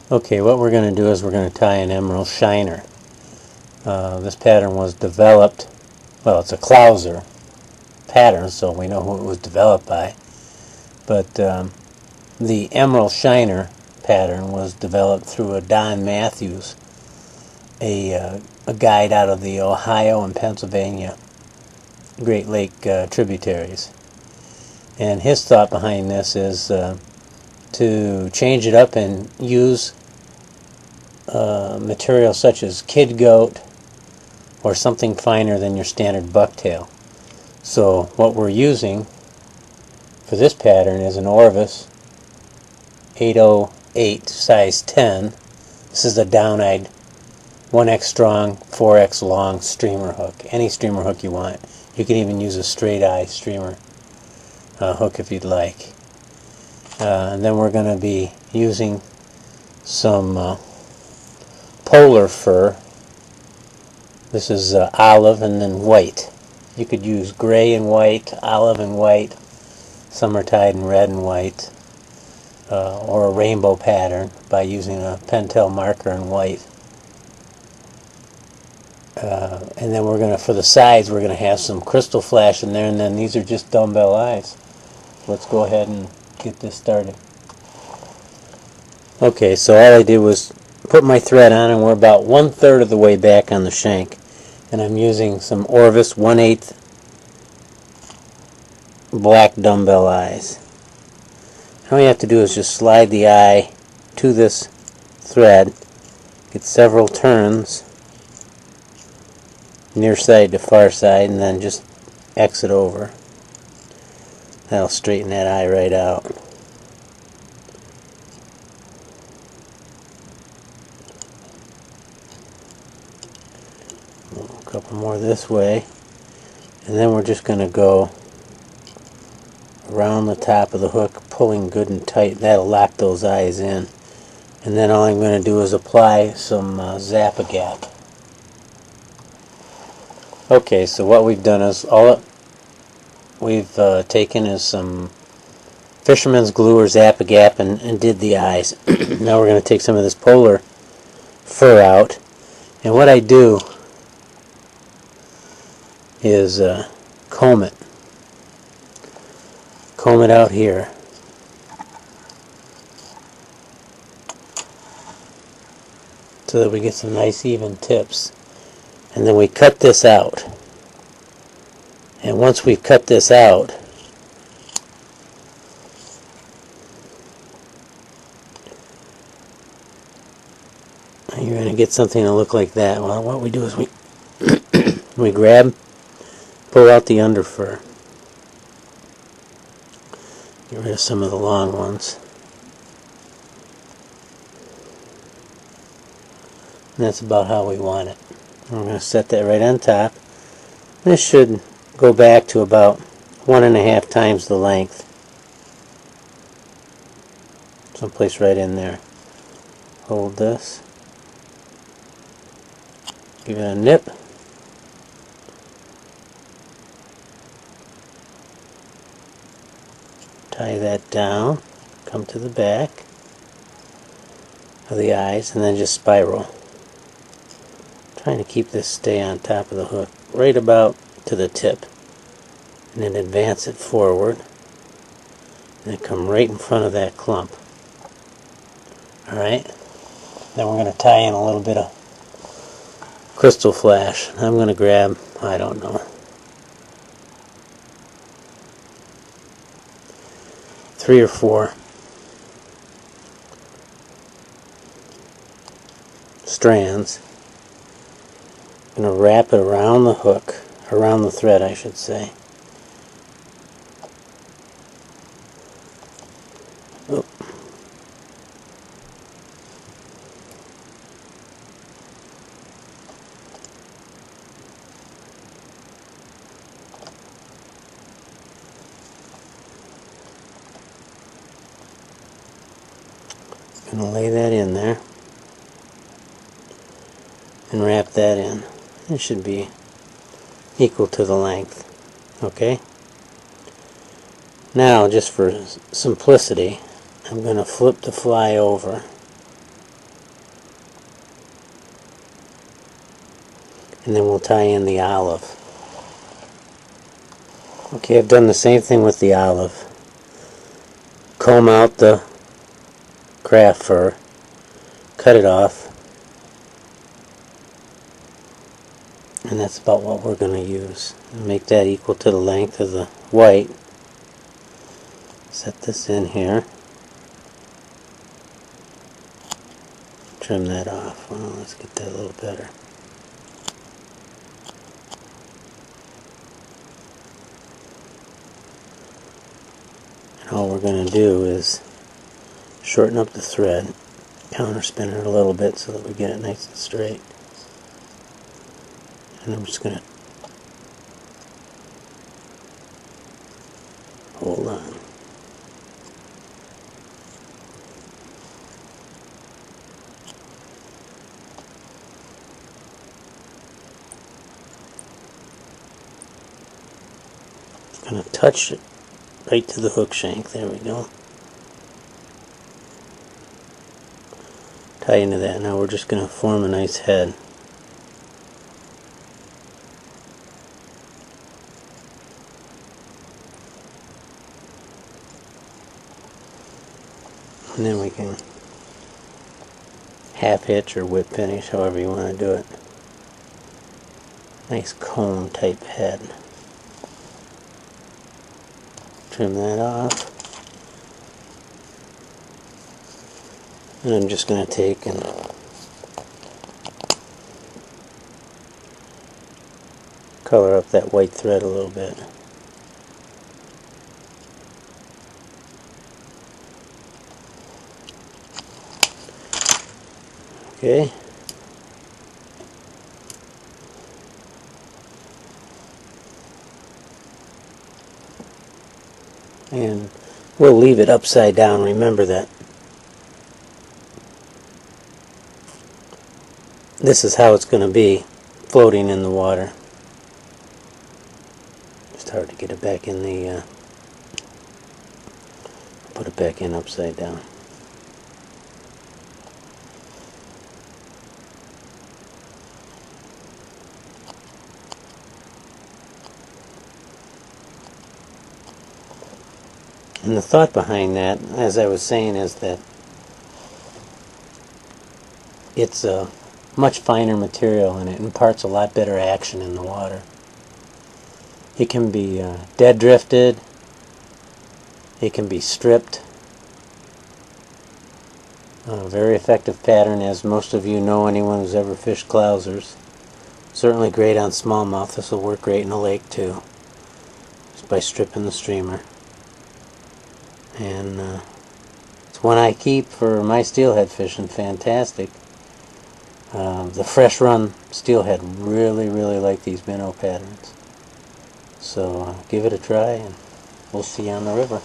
Okay, what we're going to do is we're going to tie an emerald shiner. This pattern was developed, well, it's a Clouser pattern, so we know who it was developed by. But the emerald shiner pattern was developed through a Don Matthews, a guide out of the Ohio and Pennsylvania Great Lake tributaries. And his thought behind this is to change it up and use material such as kid goat or something finer than your standard bucktail. So what we're using for this pattern is an Orvis 808 size 10. This is a down-eyed 1x strong, 4x long streamer hook. Any streamer hook you want. You can even use a straight eye streamer hook if you'd like. And then we're going to be using some polar fur. This is olive and then white. You could use gray and white, olive and white. Some are tied in red and white, or a rainbow pattern by using a Pentel marker in white. And then we're going to, for the sides, we're going to have some crystal flash in there, and then these are just dumbbell eyes. Let's go ahead and get this started. Okay, so all I did was put my thread on, and we're about 1/3 of the way back on the shank. And I'm using some Orvis 1/8 black dumbbell eyes. All you have to do is just slide the eye to this thread, get several turns, near side to far side, and then just exit over. That'll straighten that eye right out. A couple more this way, and then we're just going to go around the top of the hook, pulling good and tight. That'll lock those eyes in. And then all I'm going to do is apply some Zap-A-Gap. Okay, so what we've done is all we've taken is some fisherman's glue or Zap-A-Gap and did the eyes. Now we're going to take some of this polar fur out, and what I do is comb it out here, so that we get some nice even tips. And then we cut this out, and once we've cut this out, you're going to get something to look like that. Well, what we do is we we pull out the under fur, get rid of some of the long ones, and that's about how we want it. I'm going to set that right on top. This should go back to about 1.5 times the length, someplace right in there. Hold this, give it a nip, tie that down, come to the back of the eyes, and then just spiral. Trying to keep this stay on top of the hook, right about to the tip, and then advance it forward, and then come right in front of that clump. Alright, then we're going to tie in a little bit of crystal flash. I'm going to grab, I don't know, 3 or 4 strands. I'm going to wrap it around the hook, around the thread I should say. Oop. I'm going to lay that in there and wrap that in. It should be equal to the length. Okay? Now, just for simplicity, I'm going to flip the fly over and then we'll tie in the olive. Okay, I've done the same thing with the olive. Comb out the craft fur, cut it off, and that's about what we're going to use. Make that equal to the length of the white. Set this in here. Trim that off. Well, let's get that a little better. And all we're going to do is shorten up the thread, counterspin it a little bit so that we get it nice and straight. And I'm just going to hold on. Going to touch it right to the hook shank. There we go. Tie into that. Now we're just going to form a nice head. And then we can half hitch or whip finish, however you want to do it. Nice cone type head. Trim that off. And I'm just going to take and color up that white thread a little bit. Okay. And we'll leave it upside down, remember that. This is how it's going to be floating in the water. It's hard to get it back in the, put it back in upside down. And the thought behind that, as I was saying, is that it's a much finer material and it imparts a lot better action in the water. It can be dead drifted, it can be stripped. A very effective pattern, as most of you know, anyone who's ever fished clousers. Certainly great on smallmouth. This will work great in a lake too, just by stripping the streamer. And it's one I keep for my steelhead fishing. Fantastic. The fresh run steelhead really like these minnow patterns. So give it a try and we'll see you on the river.